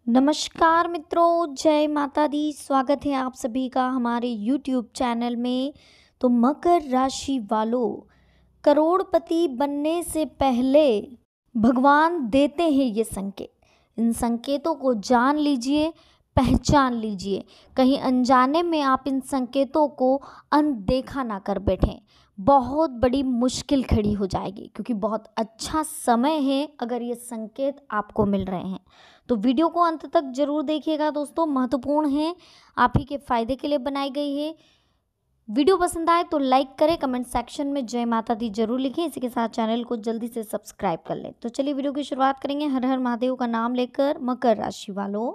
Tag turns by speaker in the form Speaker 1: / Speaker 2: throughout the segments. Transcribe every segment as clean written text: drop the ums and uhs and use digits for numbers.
Speaker 1: नमस्कार मित्रों, जय माता दी। स्वागत है आप सभी का हमारे यूट्यूब चैनल में। तो मकर राशि वालों, करोड़पति बनने से पहले भगवान देते हैं ये संकेत। इन संकेतों को जान लीजिए, पहचान लीजिए। कहीं अनजाने में आप इन संकेतों को अनदेखा ना कर बैठें। बहुत बड़ी मुश्किल खड़ी हो जाएगी, क्योंकि बहुत अच्छा समय है अगर ये संकेत आपको मिल रहे हैं। तो वीडियो को अंत तक जरूर देखिएगा दोस्तों, महत्वपूर्ण है, आप ही के फायदे के लिए बनाई गई है। वीडियो पसंद आए तो लाइक करें, कमेंट सेक्शन में जय माता दी जरूर लिखें। इसी के साथ चैनल को जल्दी से सब्सक्राइब कर लें। तो चलिए वीडियो की शुरुआत करेंगे हर हर महादेव का नाम लेकर। मकर राशि वालों,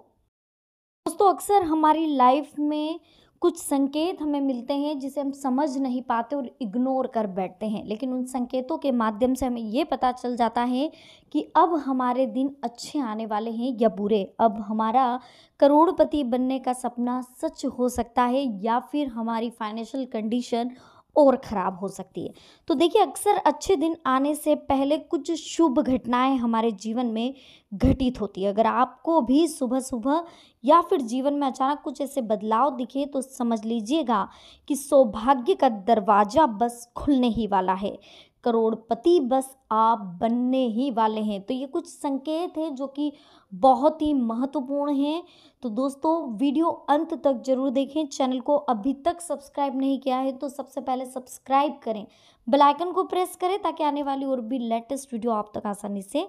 Speaker 1: दोस्तों अक्सर हमारी लाइफ में कुछ संकेत हमें मिलते हैं जिसे हम समझ नहीं पाते और इग्नोर कर बैठते हैं, लेकिन उन संकेतों के माध्यम से हमें ये पता चल जाता है कि अब हमारे दिन अच्छे आने वाले हैं या बुरे। अब हमारा करोड़पति बनने का सपना सच हो सकता है या फिर हमारी फाइनेंशियल कंडीशन और ख़राब हो सकती है। तो देखिए, अक्सर अच्छे दिन आने से पहले कुछ शुभ घटनाएं हमारे जीवन में घटित होती है। अगर आपको भी सुबह सुबह या फिर जीवन में अचानक कुछ ऐसे बदलाव दिखे तो समझ लीजिएगा कि सौभाग्य का दरवाजा बस खुलने ही वाला है। करोड़पति बस आप बनने ही वाले हैं। तो ये कुछ संकेत हैं जो कि बहुत ही महत्वपूर्ण हैं। तो दोस्तों वीडियो अंत तक जरूर देखें। चैनल को अभी तक सब्सक्राइब नहीं किया है तो सबसे पहले सब्सक्राइब करें, बेल आइकन को प्रेस करें ताकि आने वाली और भी लेटेस्ट वीडियो आप तक आसानी से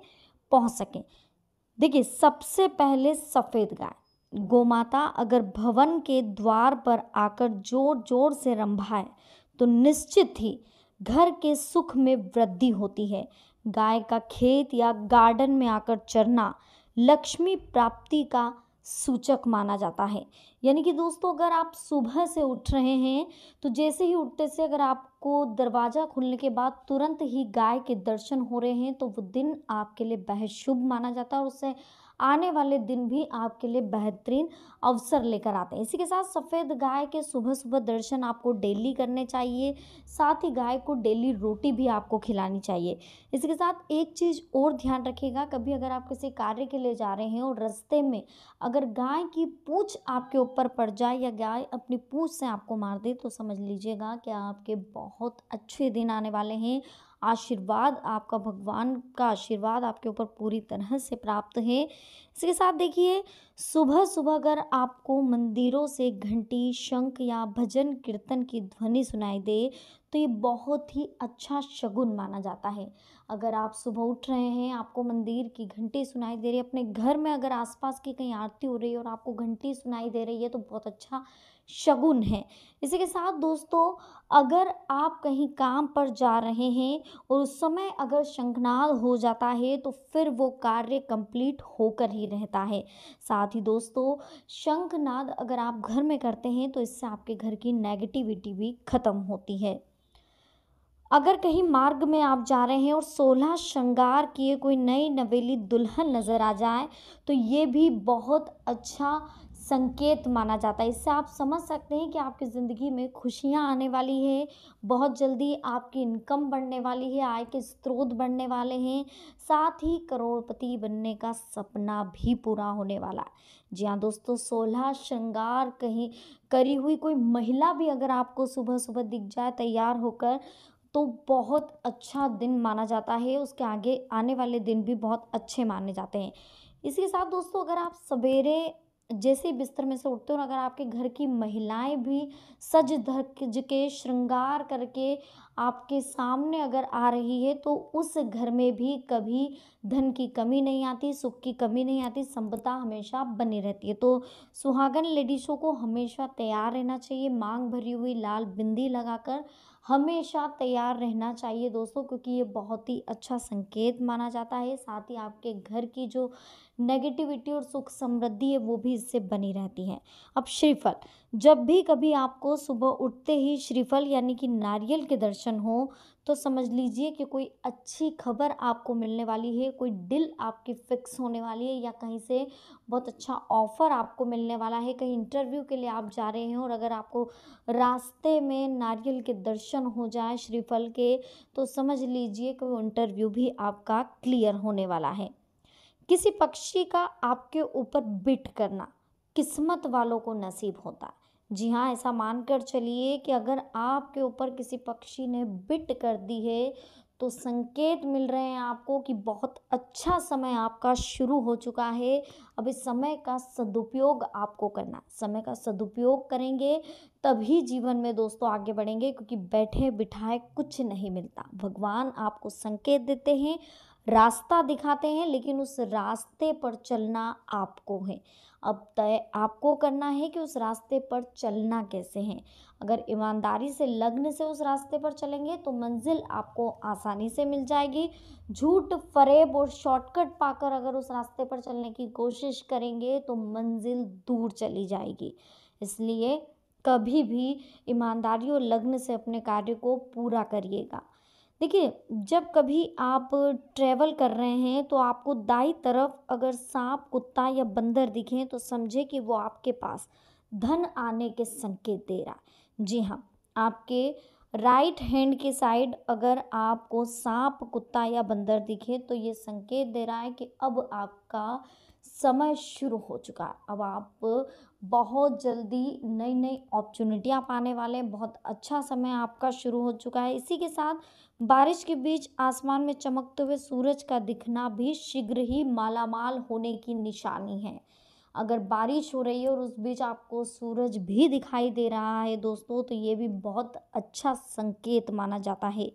Speaker 1: पहुंच सकें। देखिए, सबसे पहले सफ़ेद गाय, गोमाता अगर भवन के द्वार पर आकर जोर जोर से रंभाए तो निश्चित ही घर के सुख में वृद्धि होती है। गाय का खेत या गार्डन में आकर चरना लक्ष्मी प्राप्ति का सूचक माना जाता है। यानी कि दोस्तों, अगर आप सुबह से उठ रहे हैं तो जैसे ही उठते से अगर आपको दरवाज़ा खुलने के बाद तुरंत ही गाय के दर्शन हो रहे हैं तो वो दिन आपके लिए बेहद शुभ माना जाता है और उससे आने वाले दिन भी आपके लिए बेहतरीन अवसर लेकर आते हैं। इसी के साथ सफ़ेद गाय के सुबह सुबह दर्शन आपको डेली करने चाहिए। साथ ही गाय को डेली रोटी भी आपको खिलानी चाहिए। इसी के साथ एक चीज़ और ध्यान रखिएगा, कभी अगर आप किसी कार्य के लिए जा रहे हैं और रास्ते में अगर गाय की पूंछ आपके ऊपर पड़ जाए या गाय अपनी पूंछ से आपको मार दे तो समझ लीजिएगा कि आपके बहुत अच्छे दिन आने वाले हैं। आशीर्वाद आपका, भगवान का आशीर्वाद आपके ऊपर पूरी तरह से प्राप्त है। इसके साथ देखिए, सुबह सुबह अगर आपको मंदिरों से घंटी, शंख या भजन कीर्तन की ध्वनि सुनाई दे तो ये बहुत ही अच्छा शगुन माना जाता है। अगर आप सुबह उठ रहे हैं, आपको मंदिर की घंटी सुनाई दे रही है, अपने घर में अगर आसपास की कहीं आरती हो रही है और आपको घंटी सुनाई दे रही है तो बहुत अच्छा शगुन है। इसी के साथ दोस्तों, अगर आप कहीं काम पर जा रहे हैं और उस समय अगर शंखनाद हो जाता है तो फिर वो कार्य कंप्लीट होकर ही रहता है। साथ ही दोस्तों, शंखनाद अगर आप घर में करते हैं तो इससे आपके घर की नेगेटिविटी भी खत्म होती है। अगर कहीं मार्ग में आप जा रहे हैं और 16 श्रृंगार किए कोई नई नवेली दुल्हन नज़र आ जाए तो ये भी बहुत अच्छा संकेत माना जाता है। इससे आप समझ सकते हैं कि आपकी ज़िंदगी में खुशियाँ आने वाली है, बहुत जल्दी आपकी इनकम बढ़ने वाली है, आय के स्रोत बढ़ने वाले हैं। साथ ही करोड़पति बनने का सपना भी पूरा होने वाला है। जी हाँ दोस्तों, 16 श्रृंगार कहीं करी हुई कोई महिला भी अगर आपको सुबह सुबह दिख जाए तैयार होकर तो बहुत अच्छा दिन माना जाता है। उसके आगे आने वाले दिन भी बहुत अच्छे माने जाते हैं। इसी के साथ दोस्तों, अगर आप सवेरे जैसे ही बिस्तर में से उठते हो और अगर आपके घर की महिलाएं भी सज धज के श्रृंगार करके आपके सामने अगर आ रही है तो उस घर में भी कभी धन की कमी नहीं आती, सुख की कमी नहीं आती, संपदा हमेशा बनी रहती है। तो सुहागन लेडीज़ों को हमेशा तैयार रहना चाहिए, मांग भरी हुई लाल बिंदी लगाकर हमेशा तैयार रहना चाहिए दोस्तों, क्योंकि ये बहुत ही अच्छा संकेत माना जाता है। साथ ही आपके घर की जो नेगेटिविटी और सुख समृद्धि है वो भी इससे बनी रहती है। अब श्रीफल, जब भी कभी आपको सुबह उठते ही श्रीफल यानी कि नारियल के दर्शन हो तो समझ लीजिए कि कोई अच्छी खबर आपको मिलने वाली है, कोई डील आपकी फिक्स होने वाली है या कहीं से बहुत अच्छा ऑफर आपको मिलने वाला है। कहीं इंटरव्यू के लिए आप जा रहे हैं और अगर आपको रास्ते में नारियल के दर्शन हो जाए श्रीफल के तो समझ लीजिए कि वो इंटरव्यू भी आपका क्लियर होने वाला है। किसी पक्षी का आपके ऊपर बिट करना किस्मत वालों को नसीब होता है। जी हाँ, ऐसा मानकर चलिए कि अगर आपके ऊपर किसी पक्षी ने बिट कर दी है तो संकेत मिल रहे हैं आपको कि बहुत अच्छा समय आपका शुरू हो चुका है। अब इस समय का सदुपयोग आपको करना है। समय का सदुपयोग करेंगे तभी जीवन में दोस्तों आगे बढ़ेंगे, क्योंकि बैठे बिठाए कुछ नहीं मिलता। भगवान आपको संकेत देते हैं, रास्ता दिखाते हैं, लेकिन उस रास्ते पर चलना आपको है। अब तय आपको करना है कि उस रास्ते पर चलना कैसे है। अगर ईमानदारी से, लगन से उस रास्ते पर चलेंगे तो मंजिल आपको आसानी से मिल जाएगी। झूठ, फरेब और शॉर्टकट पाकर अगर उस रास्ते पर चलने की कोशिश करेंगे तो मंजिल दूर चली जाएगी। इसलिए कभी भी ईमानदारी और लगन से अपने कार्य को पूरा करिएगा। देखिए, जब कभी आप ट्रैवल कर रहे हैं तो आपको दाईं तरफ अगर सांप, कुत्ता या बंदर दिखें तो समझे कि वो आपके पास धन आने के संकेत दे रहा है। जी हाँ, आपके राइट हैंड की साइड अगर आपको सांप, कुत्ता या बंदर दिखे तो ये संकेत दे रहा है कि अब आपका समय शुरू हो चुका है। अब आप बहुत जल्दी नई नई अपॉर्चुनिटियाँ पाने वाले हैं। बहुत अच्छा समय आपका शुरू हो चुका है। इसी के साथ बारिश के बीच आसमान में चमकते हुए सूरज का दिखना भी शीघ्र ही मालामाल होने की निशानी है। अगर बारिश हो रही है और उस बीच आपको सूरज भी दिखाई दे रहा है दोस्तों, तो ये भी बहुत अच्छा संकेत माना जाता है।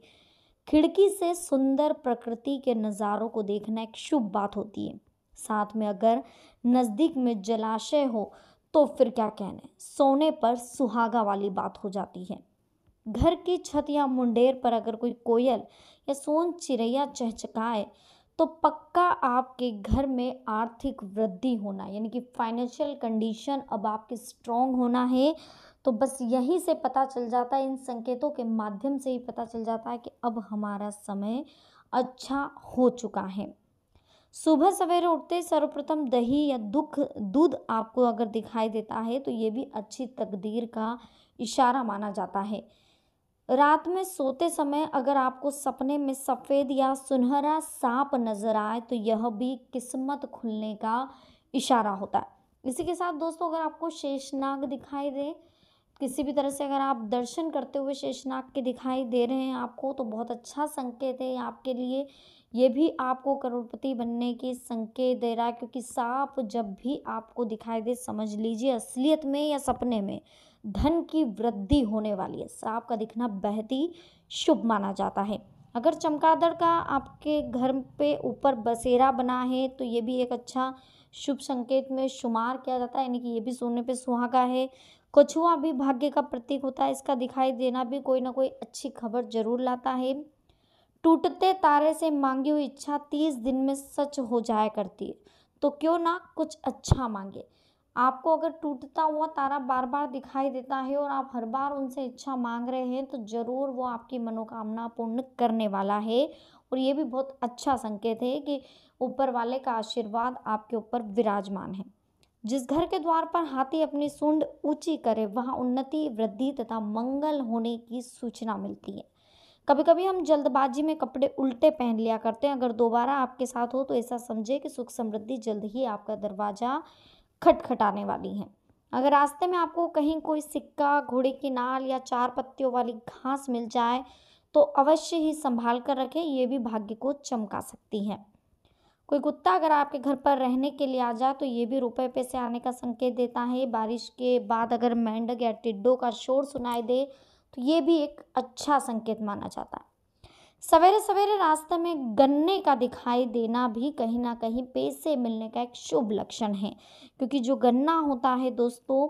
Speaker 1: खिड़की से सुंदर प्रकृति के नज़ारों को देखना एक शुभ बात होती है। साथ में अगर नज़दीक में जलाशय हो तो फिर क्या कहने, सोने पर सुहागा वाली बात हो जाती है। घर की छत या मुंडेर पर अगर कोई कोयल या सोन चिड़ैया चहचकाए तो पक्का आपके घर में आर्थिक वृद्धि होना, यानी कि फाइनेंशियल कंडीशन अब आपकी स्ट्रांग होना है। तो बस यही से पता चल जाता है, इन संकेतों के माध्यम से ही पता चल जाता है कि अब हमारा समय अच्छा हो चुका है। सुबह सवेरे उठते ही सर्वप्रथम दही या दूध आपको अगर दिखाई देता है तो ये भी अच्छी तकदीर का इशारा माना जाता है। रात में सोते समय अगर आपको सपने में सफ़ेद या सुनहरा सांप नजर आए तो यह भी किस्मत खुलने का इशारा होता है। इसी के साथ दोस्तों, अगर आपको शेषनाग दिखाई दे, किसी भी तरह से अगर आप दर्शन करते हुए शेषनाग के दिखाई दे रहे हैं आपको, तो बहुत अच्छा संकेत है आपके लिए। ये भी आपको करोड़पति बनने की संकेत दे रहा है, क्योंकि सांप जब भी आपको दिखाई दे समझ लीजिए असलियत में या सपने में धन की वृद्धि होने वाली है। सांप का दिखना बेहद ही शुभ माना जाता है। अगर चमगादड़ का आपके घर पे ऊपर बसेरा बना है तो ये भी एक अच्छा शुभ संकेत में शुमार किया जाता है, यानी कि ये भी सोने पे सुहागा है। कछुआ भी भाग्य का प्रतीक होता है, इसका दिखाई देना भी कोई ना कोई अच्छी खबर जरूर लाता है। टूटते तारे से मांगी हुई इच्छा 30 दिन में सच हो जाया करती है, तो क्यों ना कुछ अच्छा मांगे। आपको अगर टूटता हुआ तारा बार बार दिखाई देता है और आप हर बार उनसे इच्छा मांग रहे हैं तो जरूर वो आपकी मनोकामना पूर्ण करने वाला है। और ये भी बहुत अच्छा संकेत है कि ऊपर वाले का आशीर्वाद आपके ऊपर विराजमान है। जिस घर के द्वार पर हाथी अपनी सूंड ऊंची करे वहां उन्नति, वृद्धि तथा मंगल होने की सूचना मिलती है। कभी कभी हम जल्दबाजी में कपड़े उल्टे पहन लिया करते हैं। अगर दोबारा आपके साथ हो तो ऐसा समझे कि सुख समृद्धि जल्द ही आपका दरवाजा खटखटाने वाली है। अगर रास्ते में आपको कहीं कोई सिक्का, घोड़े की नाल या 4 पत्तियों वाली घास मिल जाए तो अवश्य ही संभाल कर रखें, ये भी भाग्य को चमका सकती है। कोई कुत्ता अगर आपके घर पर रहने के लिए आ जाए तो ये भी रुपए पैसे आने का संकेत देता है। बारिश के बाद अगर मेंढक या टिड्डों का शोर सुनाई दे तो ये भी एक अच्छा संकेत माना जाता है। सवेरे सवेरे रास्ते में गन्ने का दिखाई देना भी कहीं ना कहीं पैसे मिलने का एक शुभ लक्षण है, क्योंकि जो गन्ना होता है दोस्तों,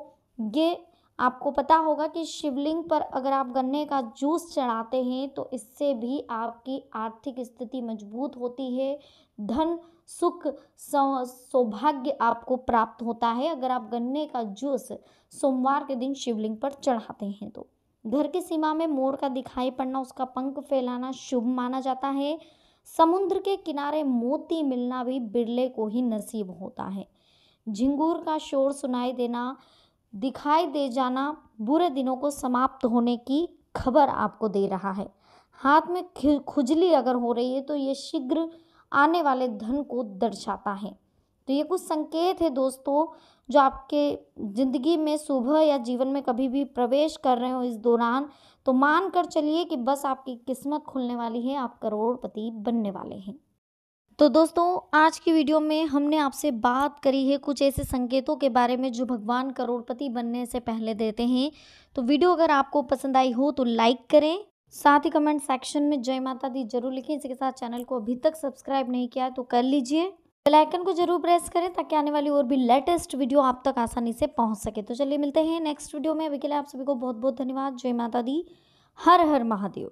Speaker 1: ये आपको पता होगा कि शिवलिंग पर अगर आप गन्ने का जूस चढ़ाते हैं तो इससे भी आपकी आर्थिक स्थिति मजबूत होती है। धन, सुख, सौभाग्य आपको प्राप्त होता है अगर आप गन्ने का जूस सोमवार के दिन शिवलिंग पर चढ़ाते हैं तो। घर की सीमा में मोर का दिखाई पड़ना, उसका पंख फैलाना शुभ माना जाता है। समुद्र के किनारे मोती मिलना भी बिरले को ही नसीब होता है। झिंगूर का शोर सुनाई देना, दिखाई दे जाना बुरे दिनों को समाप्त होने की खबर आपको दे रहा है। हाथ में खुजली अगर हो रही है तो ये शीघ्र आने वाले धन को दर्शाता है। तो ये कुछ संकेत है दोस्तों जो आपके ज़िंदगी में सुबह या जीवन में कभी भी प्रवेश कर रहे हो इस दौरान, तो मान कर चलिए कि बस आपकी किस्मत खुलने वाली है, आप करोड़पति बनने वाले हैं। तो दोस्तों आज की वीडियो में हमने आपसे बात करी है कुछ ऐसे संकेतों के बारे में जो भगवान करोड़पति बनने से पहले देते हैं। तो वीडियो अगर आपको पसंद आई हो तो लाइक करें, साथ ही कमेंट सेक्शन में जय माता दी जरूर लिखें। इसी के साथ चैनल को अभी तक सब्सक्राइब नहीं किया है तो कर लीजिए, बेल आइकन को जरूर प्रेस करें ताकि आने वाली और भी लेटेस्ट वीडियो आप तक आसानी से पहुंच सके। तो चलिए मिलते हैं नेक्स्ट वीडियो में। अभी के लिए आप सभी को बहुत बहुत धन्यवाद। जय माता दी, हर हर महादेव।